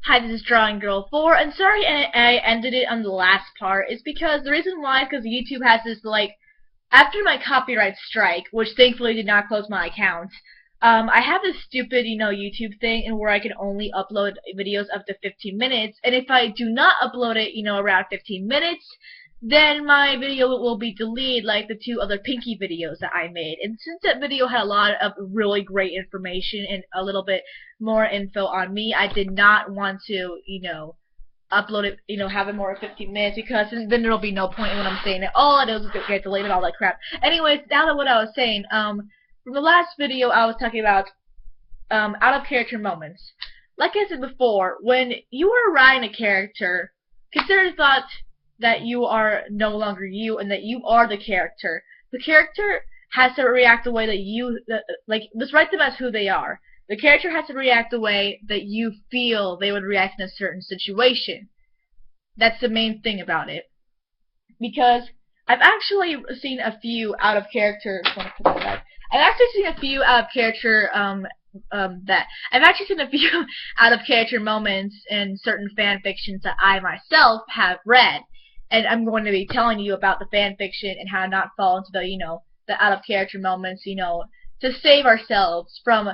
Hi, this is Drawing Girl 4, and sorry I ended it on the last part. It's because the reason why is because YouTube has this, like, after my copyright strike, which thankfully did not close my account, I have this stupid, YouTube thing and where I can only upload videos up to 15 minutes, and if I do not upload it, around 15 minutes, then my video will be deleted like the two other Pinky videos that I made. And since that video had a lot of really great information and a little bit more info on me, I did not want to, upload it, have it more than 15 minutes, because then there'll be no point in what I'm saying at all, and it'll just get delayed and all that crap. Anyways, now to what I was saying, from the last video I was talking about, out of character moments. Like I said before, when you are writing a character, consider the thought that you are no longer you and that you are the character. The character has to react the way that you, let's write them as who they are. The character has to react the way that you feel they would react in a certain situation. That's the main thing about it. Because I've actually seen a few out of character. I've actually seen a few out of character out of character moments in certain fan fictions that I myself have read. And I'm going to be telling you about the fan fiction and how not fall into the, the out of character moments, to save ourselves from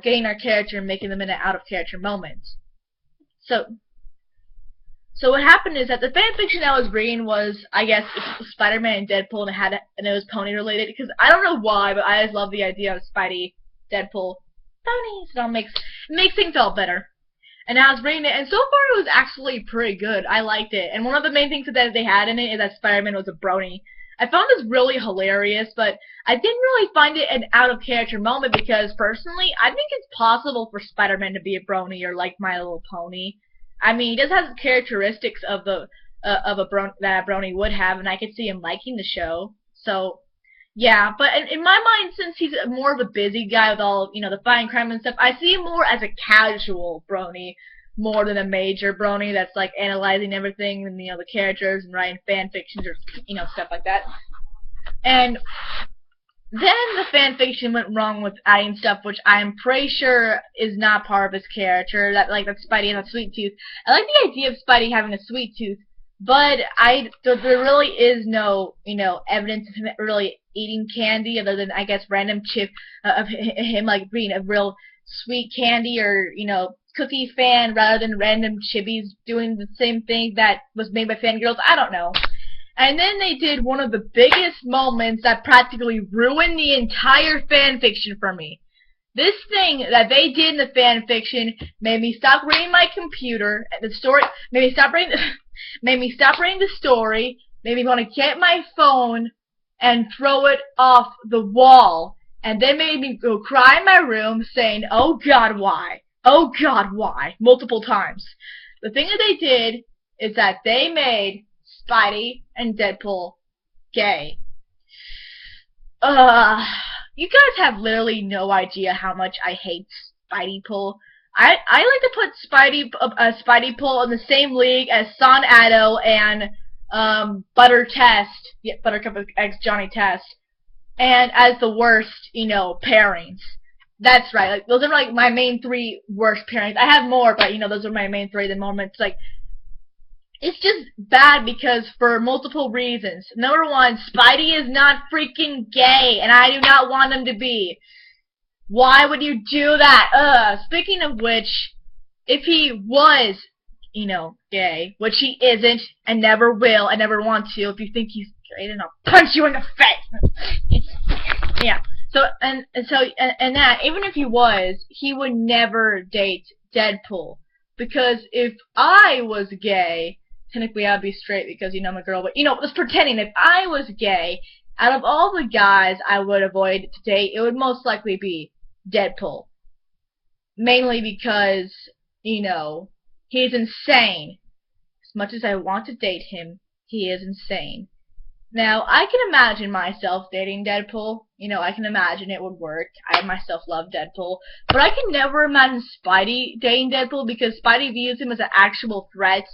getting our character and making them in an out of character moment. So what happened is that the fan fiction I was reading was, I guess, Spider-Man and Deadpool, and it was pony related, because I don't know why, but I just love the idea of Spidey, Deadpool, ponies. It makes things all better. And I was reading it, and so far it was actually pretty good. I liked it. And one of the main things that they had in it is that Spider-Man was a brony. I found this really hilarious, but I didn't really find it an out-of-character moment because, personally, I think it's possible for Spider-Man to be a brony or like My Little Pony. I mean, he does have the characteristics of that a brony would have, and I could see him liking the show. So, yeah, but in my mind, since he's more of a busy guy with all, the fighting crime and stuff, I see him more as a casual brony more than a major brony that's, like, analyzing everything and, the characters and writing fan fictions or, stuff like that. And then the fan fiction went wrong with adding stuff which I'm pretty sure is not part of his character, that Spidey has a sweet tooth. I like the idea of Spidey having a sweet tooth, but there really is no, evidence of him really eating candy other than, I guess, random chip of him, like, being a real sweet candy or, cookie fan rather than random chibis doing the same thing that was made by fangirls. I don't know. And then they did one of the biggest moments that practically ruined the entire fanfiction for me. This thing that they did in the fanfiction made me stop reading my computer. The story made me stop reading. Made me stop reading the story. Made me want to get my phone and throw it off the wall. And then made me go cry in my room, saying, "Oh God, why? Oh God, why?" multiple times. The thing that they did is that they made Spidey and Deadpool gay. You guys have literally no idea how much I hate Spideypool. I like to put Spideypool in the same league as Son Addo and Buttercup X Johnny Test, and as the worst, pairings. That's right. Like, those are like my main three worst pairings. I have more, but those are my main three. The moments, like, it's just bad because for multiple reasons. Number one, Spidey is not freaking gay, and I do not want him to be. Why would you do that? Speaking of which, if he was, gay, which he isn't, and never will, and never want to, if you think he's gay, then I'll punch you in the face. Yeah. So, and that, even if he was, he would never date Deadpool. Because if I was gay, technically I'd be straight because, I'm a girl, but, just pretending, if I was gay, out of all the guys I would avoid to date, it would most likely be Deadpool. Mainly because, he's insane. As much as I want to date him, he is insane. Now, I can imagine myself dating Deadpool. I can imagine it would work. I myself love Deadpool. But I can never imagine Spidey dating Deadpool because Spidey views him as an actual threat.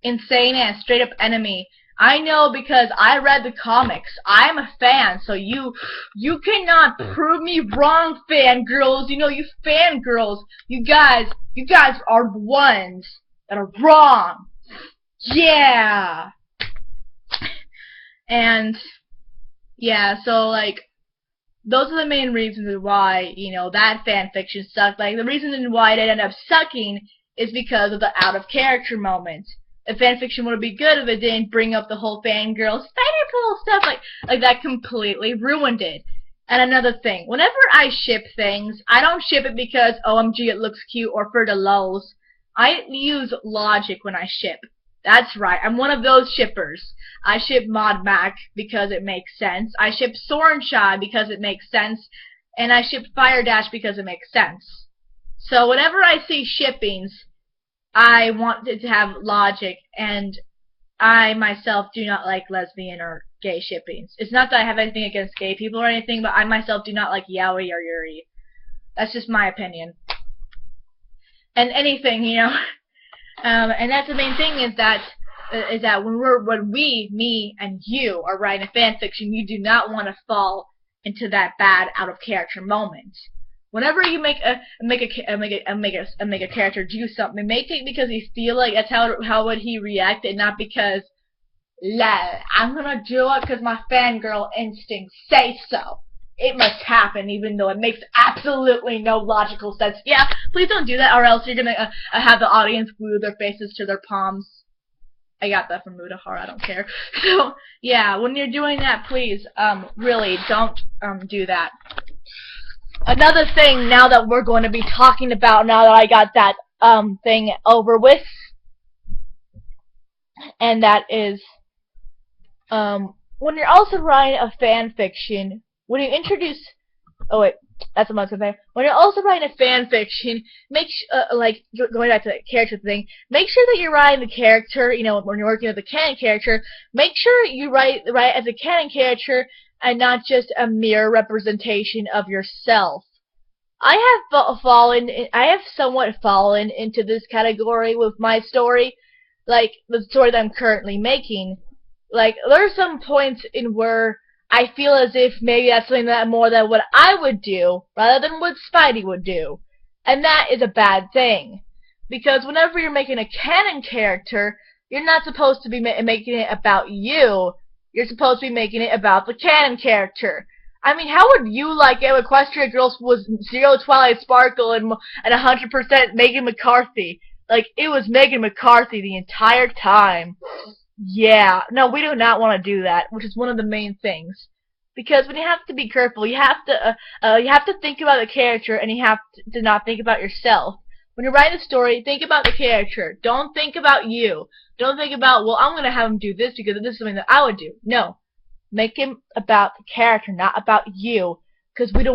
Insane and a straight-up enemy. I know because I read the comics. I'm a fan, so you cannot prove me wrong, fangirls. You know, you fangirls, you guys are the ones that are wrong. Yeah. And yeah, so like those are the main reasons why, you know, that fanfiction sucked. Like the reason why it ended up sucking is because of the out of character moments. If fanfiction would be good if it didn't bring up the whole fangirl spider-pool stuff, like that completely ruined it. And another thing, whenever I ship things, I don't ship it because OMG it looks cute or for the lulz. I use logic when I ship. That's right, I'm one of those shippers. I ship Mod Mac because it makes sense. I ship Soren Shy because it makes sense. And I ship Fire Dash because it makes sense. So whenever I see shippings, I want it to have logic, and I myself do not like lesbian or gay shippings. It's not that I have anything against gay people or anything, but I myself do not like yaoi or yuri. That's just my opinion. And anything, you know. And that's the main thing is that when we, me, and you are writing a fanfiction, you do not want to fall into that bad out of character moment. Whenever you make a character do something, make it because you feel like that's how would he react, and not because I'm gonna do it because my fangirl instincts say so. It must happen, even though it makes absolutely no logical sense. Yeah, please don't do that, or else you're gonna have the audience glue their faces to their palms. I got that from Mudahar, I don't care. So, yeah, when you're doing that, please, really, don't, do that. Another thing, now that we're going to be talking about, now that I got that, thing over with, and that is, when you're also writing a fan fiction, when you introduce, oh wait, that's what I was going to say. When you're also writing a fan fiction, make like going back to the character thing, make sure that you're writing the character. You know, when you're working with a canon character, make sure you write as a canon character and not just a mere representation of yourself. I have somewhat fallen into this category with my story, like the story that I'm currently making. Like there are some points in where I feel as if maybe that's something that more than what I would do, rather than what Spidey would do. And that is a bad thing. Because whenever you're making a canon character, you're not supposed to be making it about you. You're supposed to be making it about the canon character. I mean, how would you like it if Equestria Girls was Zero Twilight Sparkle and 100% Megan McCarthy? Like, it was Megan McCarthy the entire time. Yeah, no, we do not want to do that, which is one of the main things. Because when you have to be careful, you have to think about the character, and you have to not think about yourself. When you're writing a story, think about the character. Don't think about you. Don't think about, well, I'm gonna have him do this because this is something that I would do. No, make him about the character, not about you. Because we do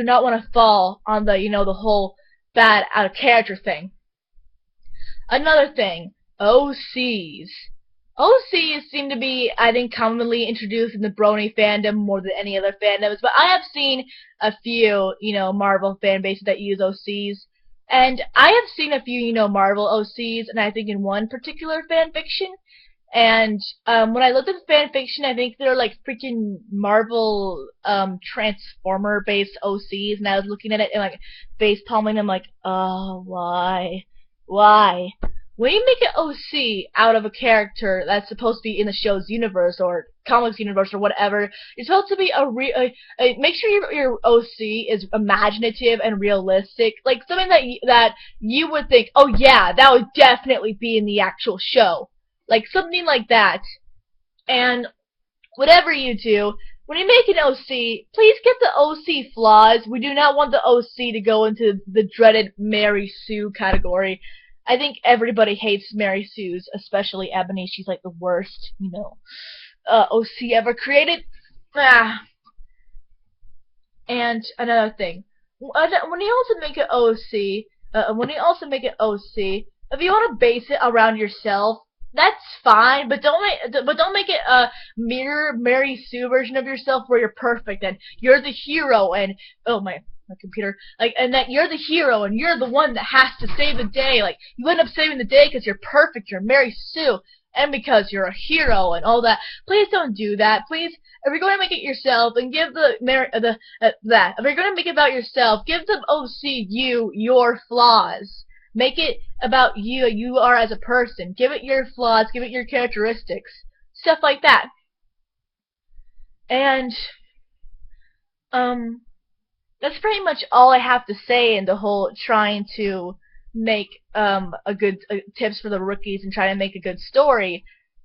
not want to fall on the, you know, the whole bad out of character thing. Another thing, OCs. OCs seem to be, I think, commonly introduced in the Brony fandom more than any other fandoms, but I have seen a few, you know, Marvel fan bases that use OCs, and I have seen a few, you know, Marvel OCs, and I think in one particular fanfiction, and when I looked at the fanfiction, I think they're like freaking Marvel Transformer-based OCs, and I was looking at it and like face palming them like, oh, why? Why? When you make an OC out of a character that's supposed to be in the show's universe or comics universe or whatever, you're supposed to be make sure your OC is imaginative and realistic, like something that you would think, oh yeah, that would definitely be in the actual show, like something like that. And whatever you do, when you make an OC, please get the OC flaws. We do not want the OC to go into the dreaded Mary Sue category. I think everybody hates Mary Sue's, especially Ebony. She's like the worst, you know, OC ever created. And another thing, when you also make an OC, if you want to base it around yourself, that's fine, but don't make it a mirror Mary Sue version of yourself where you're perfect and you're the hero and my computer, like, and that you're the hero and you're the one that has to save the day. Like, you end up saving the day because you're perfect, you're Mary Sue. and because you're a hero and all that. Please don't do that. Please, if you're going to make it yourself and give that, if you're going to make it about yourself, give the OC you your flaws. Make it about you are as a person. Give it your flaws, give it your characteristics. Stuff like that. And that's pretty much all I have to say in the whole trying to make a good tips for the rookies and try to make a good story.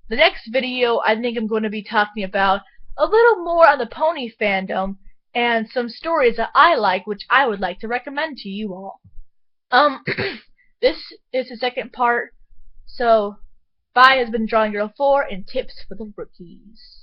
The next video I think I'm going to be talking about a little more on the pony fandom and some stories that I like, which I would like to recommend to you all. This is the second part. So, bye has been Drawing Girl 4 and tips for the rookies.